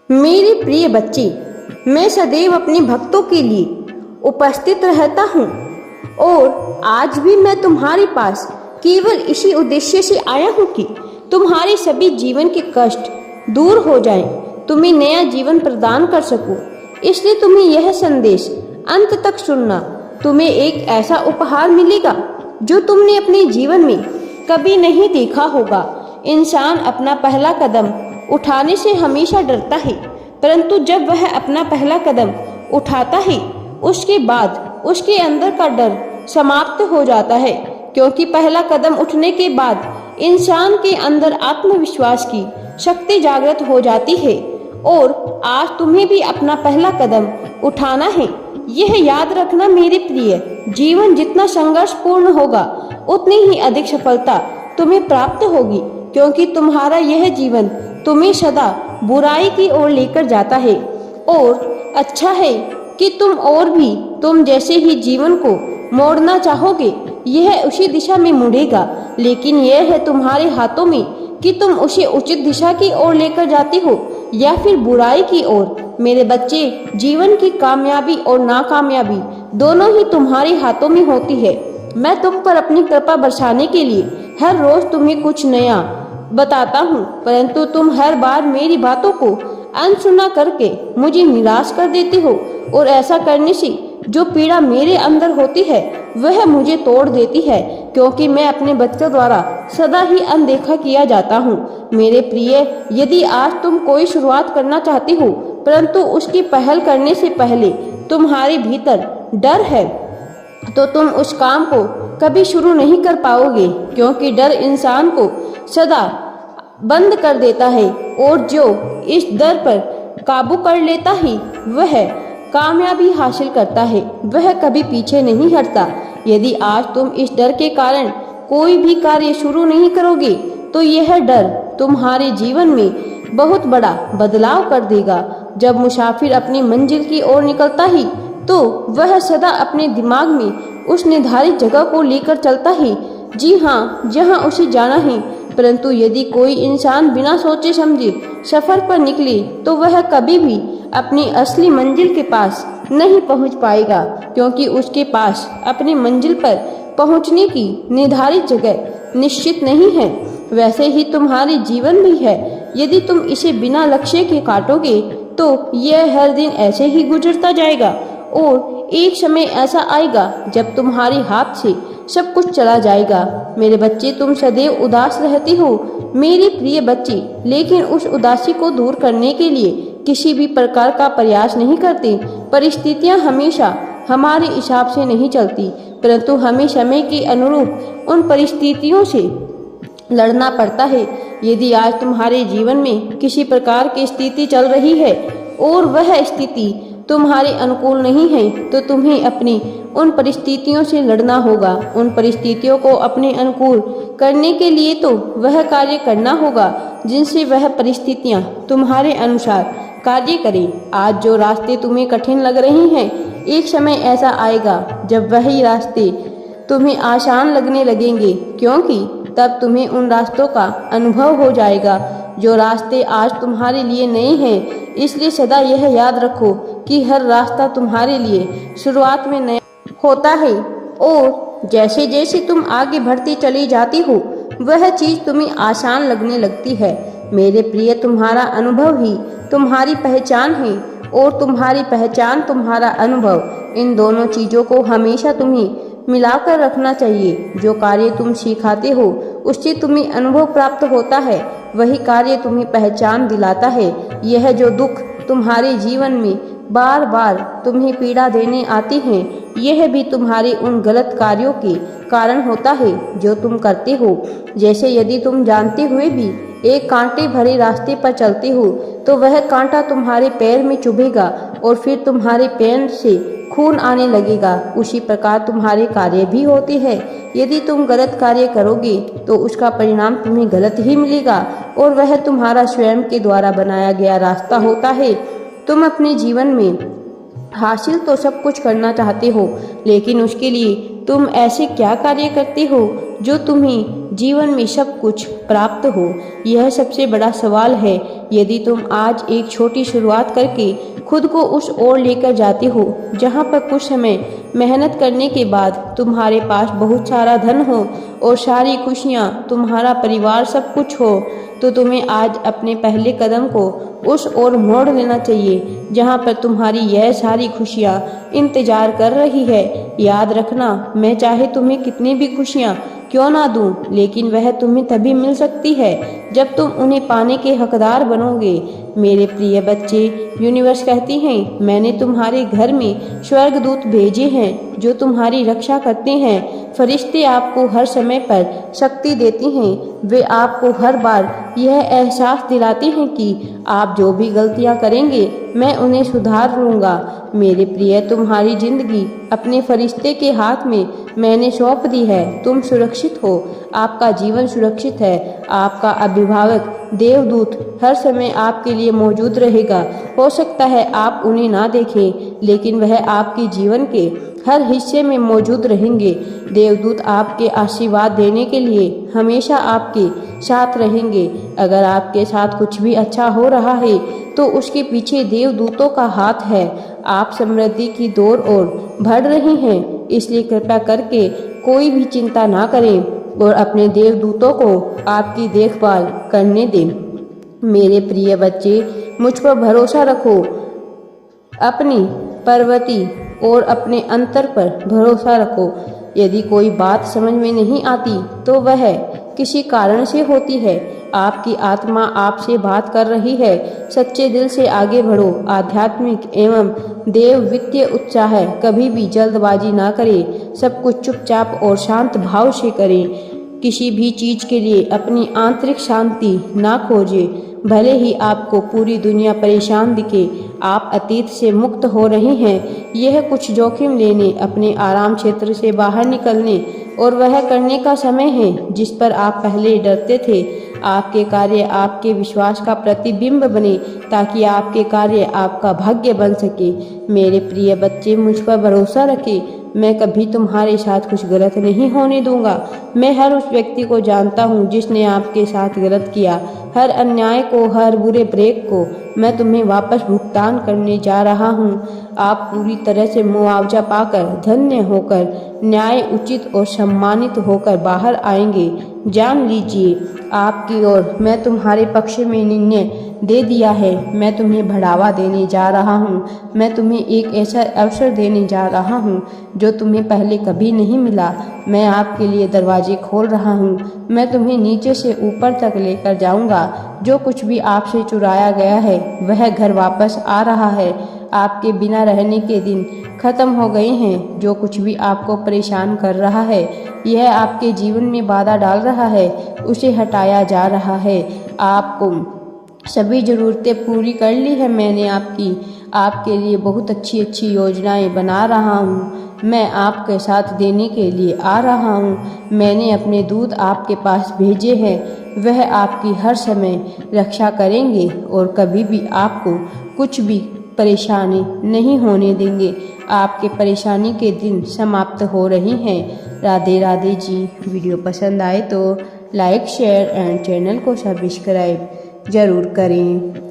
मेरे प्रिय बच्चे, मैं सदैव अपने भक्तों के लिए उपस्थित रहता हूँ और आज भी मैं तुम्हारे पास केवल इसी उद्देश्य से आया हूँ कि तुम्हारे सभी जीवन के कष्ट दूर हो जाएं, तुम्हें नया जीवन प्रदान कर सकूं। इसलिए तुम्हें यह संदेश अंत तक सुनना। तुम्हें एक ऐसा उपहार मिलेगा जो तुमने अपने जीवन में कभी नहीं देखा होगा। इंसान अपना पहला कदम उठाने से हमेशा डरता है, परंतु जब वह अपना पहला कदम उठाता है उसके बाद उसके अंदर का डर समाप्त हो जाता है, क्योंकि पहला कदम उठने के बाद इंसान के अंदर आत्मविश्वास की शक्ति जागृत हो जाती है। और आज तुम्हें भी अपना पहला कदम उठाना है। यह याद रखना मेरे प्रिय, जीवन जितना संघर्षपूर्ण होगा उतनी ही अधिक सफलता तुम्हें प्राप्त होगी, क्योंकि तुम्हारा यह जीवन तुम्हें सदा बुराई की ओर लेकर जाता है। और अच्छा है कि तुम जैसे ही जीवन को मोड़ना चाहोगे यह उसी दिशा में मुड़ेगा, लेकिन यह है तुम्हारे हाथों में कि तुम उसे उचित दिशा की ओर लेकर जाते हो या फिर बुराई की ओर। मेरे बच्चे, जीवन की कामयाबी और नाकामयाबी दोनों ही तुम्हारे हाथों में होती है। मैं तुम पर अपनी कृपा बरसाने के लिए हर रोज तुम्हें कुछ नया बताता हूँ, परंतु तुम हर बार मेरी बातों को अनसुना करके मुझे निराश कर देते हो और ऐसा करने से जो पीड़ा मेरे अंदर होती है वह मुझे तोड़ देती है, क्योंकि मैं अपने बच्चों द्वारा सदा ही अनदेखा किया जाता हूँ। मेरे प्रिय, यदि आज तुम कोई शुरुआत करना चाहते हो परंतु उसकी पहल करने से पहले तुम्हारे भीतर डर है, तो तुम उस काम को कभी शुरू नहीं कर पाओगे, क्योंकि डर इंसान को सदा बंद कर देता है और जो इस डर पर काबू कर लेता है वह कामयाबी हासिल करता है, वह कभी पीछे नहीं हटता। यदि आज तुम इस डर के कारण कोई भी कार्य शुरू नहीं करोगे तो यह डर तुम्हारे जीवन में बहुत बड़ा बदलाव कर देगा। जब मुसाफिर अपनी मंजिल की ओर निकलता ही तो वह सदा अपने दिमाग में उस निर्धारित जगह को लेकर चलता है, जी हाँ, जहाँ उसे जाना है। परंतु यदि कोई इंसान बिना सोचे समझे सफर पर निकले तो वह कभी भी अपनी असली मंजिल के पास नहीं पहुंच पाएगा, क्योंकि उसके पास अपनी मंजिल पर पहुंचने की निर्धारित जगह निश्चित नहीं है। वैसे ही तुम्हारे जीवन भी है। यदि तुम इसे बिना लक्ष्य के काटोगे तो यह हर दिन ऐसे ही गुजरता जाएगा और एक समय ऐसा आएगा जब तुम्हारे हाथ से सब कुछ चला जाएगा। मेरे बच्चे, तुम सदैव उदास रहते हो मेरे प्रिय बच्चे, लेकिन उस उदासी को दूर करने के लिए किसी भी प्रकार का प्रयास नहीं करते। परिस्थितियां हमेशा हमारे हिसाब से नहीं चलती, परंतु हमें समय के अनुरूप उन परिस्थितियों से लड़ना पड़ता है। यदि आज तुम्हारे जीवन में किसी प्रकार की स्थिति चल रही है और वह स्थिति तुम्हारे अनुकूल नहीं है तो तुम्हें अपनी उन परिस्थितियों से लड़ना होगा। उन परिस्थितियों को अपने अनुकूल करने के लिए तो वह कार्य करना होगा जिनसे वह परिस्थितियां तुम्हारे अनुसार कार्य करें। आज जो रास्ते तुम्हें कठिन लग रहे हैं, एक समय ऐसा आएगा जब वही रास्ते तुम्हें आसान लगने लगेंगे, क्योंकि तब तुम्हें उन रास्तों का अनुभव हो जाएगा जो रास्ते आज तुम्हारे लिए नए हैं। इसलिए सदा यह याद रखो कि हर रास्ता तुम्हारे लिए शुरुआत में नया होता है और जैसे जैसे तुम आगे बढ़ती चली जाती हो वह चीज तुम्हें आसान लगने लगती है। मेरे प्रिय, तुम्हारा अनुभव ही तुम्हारी पहचान है और तुम्हारी पहचान तुम्हारा अनुभव, इन दोनों चीजों को हमेशा तुम्हें मिलाकर रखना चाहिए। जो कार्य तुम सिखाते हो उससे तुम्हें अनुभव प्राप्त होता है, वही कार्य तुम्हें पहचान दिलाता है। यह जो दुख तुम्हारे जीवन में बार बार तुम्हें पीड़ा देने आती हैं, यह भी तुम्हारे उन गलत कार्यों के कारण होता है जो तुम करते हो। जैसे यदि तुम जानते हुए भी एक कांटे भरे रास्ते पर चलते हो तो वह कांटा तुम्हारे पैर में चुभेगा और फिर तुम्हारे पैर से खून आने लगेगा। उसी प्रकार तुम्हारे कार्य भी होते हैं। यदि तुम गलत कार्य करोगे तो उसका परिणाम तुम्हें गलत ही मिलेगा और वह तुम्हारा स्वयं के द्वारा बनाया गया रास्ता होता है। तुम अपने जीवन में हासिल तो सब कुछ करना चाहते हो, लेकिन उसके लिए तुम ऐसे क्या कार्य करते हो जो तुम्हें जीवन में सब कुछ प्राप्त हो? यह सबसे बड़ा सवाल है। यदि तुम आज एक छोटी शुरुआत करके खुद को उस ओर लेकर जाते हो जहाँ पर कुछ समय मेहनत करने के बाद तुम्हारे पास बहुत सारा धन हो और सारी खुशियाँ, तुम्हारा परिवार, सब कुछ हो, तो तुम्हें आज अपने पहले कदम को उस ओर मोड़ लेना चाहिए जहाँ पर तुम्हारी यह सारी खुशियाँ इंतजार कर रही है। याद रखना, मैं चाहे तुम्हें कितनी भी खुशियाँ क्यों ना दूं, लेकिन वह तुम्हें तभी मिल सकती है जब तुम उन्हें पाने के हकदार बनोगे। मेरे प्रिय बच्चे, यूनिवर्स कहती हैं, मैंने तुम्हारे घर में स्वर्गदूत भेजे हैं जो तुम्हारी रक्षा करते हैं। फरिश्ते आपको हर समय पर शक्ति देती हैं। वे आपको हर बार यह एहसास दिलाते हैं कि आप जो भी गलतियां करेंगे मैं उन्हें सुधार लूँगा। मेरे प्रिय, तुम्हारी जिंदगी अपने फरिश्ते के हाथ में मैंने सौंप दी है। तुम सुरक्षित हो, आपका जीवन सुरक्षित है। आपका अभिभावक देवदूत हर समय आपके लिए मौजूद रहेगा। हो सकता है आप उन्हें ना देखें, लेकिन वह आपके जीवन के हर हिस्से में मौजूद रहेंगे। देवदूत आपके आशीर्वाद देने के लिए हमेशा आपके साथ रहेंगे। अगर आपके साथ कुछ भी अच्छा हो रहा है तो उसके पीछे देवदूतों का हाथ है। आप समृद्धि की दौर ओर बढ़ रहे हैं, इसलिए कृपया करके कोई भी चिंता ना करें और अपने देवदूतों को आपकी देखभाल करने दें। मेरे प्रिय बच्चे, मुझ पर भरोसा रखो। अपनी प्रवृत्ति और अपने अंतर पर भरोसा रखो। यदि कोई बात समझ में नहीं आती तो वह किसी कारण से होती है। आपकी आत्मा आपसे बात कर रही है। सच्चे दिल से आगे बढ़ो। आध्यात्मिक एवं देव वित्तीय उत्साह कभी भी जल्दबाजी ना करें। सब कुछ चुपचाप और शांत भाव से करें। किसी भी चीज के लिए अपनी आंतरिक शांति ना खोजें। भले ही आपको पूरी दुनिया परेशान दिखे, आप अतीत से मुक्त हो रहे हैं। यह कुछ जोखिम लेने, अपने आराम क्षेत्र से बाहर निकलने और वह करने का समय है जिस पर आप पहले डरते थे। आपके कार्य आपके विश्वास का प्रतिबिंब बने ताकि आपके कार्य आपका भाग्य बन सके। मेरे प्रिय बच्चे, मुझ पर भरोसा रखें। मैं कभी तुम्हारे साथ कुछ गलत नहीं होने दूंगा। मैं हर उस व्यक्ति को जानता हूँ जिसने आपके साथ गलत किया। हर अन्याय को, हर बुरे ब्रेक को मैं तुम्हें वापस भुगतान करने जा रहा हूँ। आप पूरी तरह से मुआवजा पाकर, धन्य होकर, न्याय उचित और सम्मानित होकर बाहर आएंगे। जान लीजिए, आपकी ओर मैं तुम्हारे पक्ष में निर्णय दे दिया है। मैं तुम्हें बढ़ावा देने जा रहा हूँ। मैं तुम्हें एक ऐसा अवसर देने जा रहा हूँ जो तुम्हें पहले कभी नहीं मिला। मैं आपके लिए दरवाजे खोल रहा हूँ। मैं तुम्हें नीचे से ऊपर तक लेकर जाऊँगा। जो कुछ भी आपसे चुराया गया है वह घर वापस आ रहा है। आपके बिना रहने के दिन खत्म हो गए हैं। जो कुछ भी आपको परेशान कर रहा है, यह आपके जीवन में बाधा डाल रहा है, उसे हटाया जा रहा है। आपको सभी ज़रूरतें पूरी कर ली है मैंने। आपके लिए बहुत अच्छी अच्छी योजनाएं बना रहा हूँ। मैं आपके साथ देने के लिए आ रहा हूँ। मैंने अपने दूत आपके पास भेजे हैं। वह आपकी हर समय रक्षा करेंगे और कभी भी आपको कुछ भी परेशानी नहीं होने देंगे। आपके परेशानी के दिन समाप्त हो रही हैं। राधे राधे जी। वीडियो पसंद आए तो लाइक, शेयर एंड चैनल को सब्सक्राइब ज़रूर करें।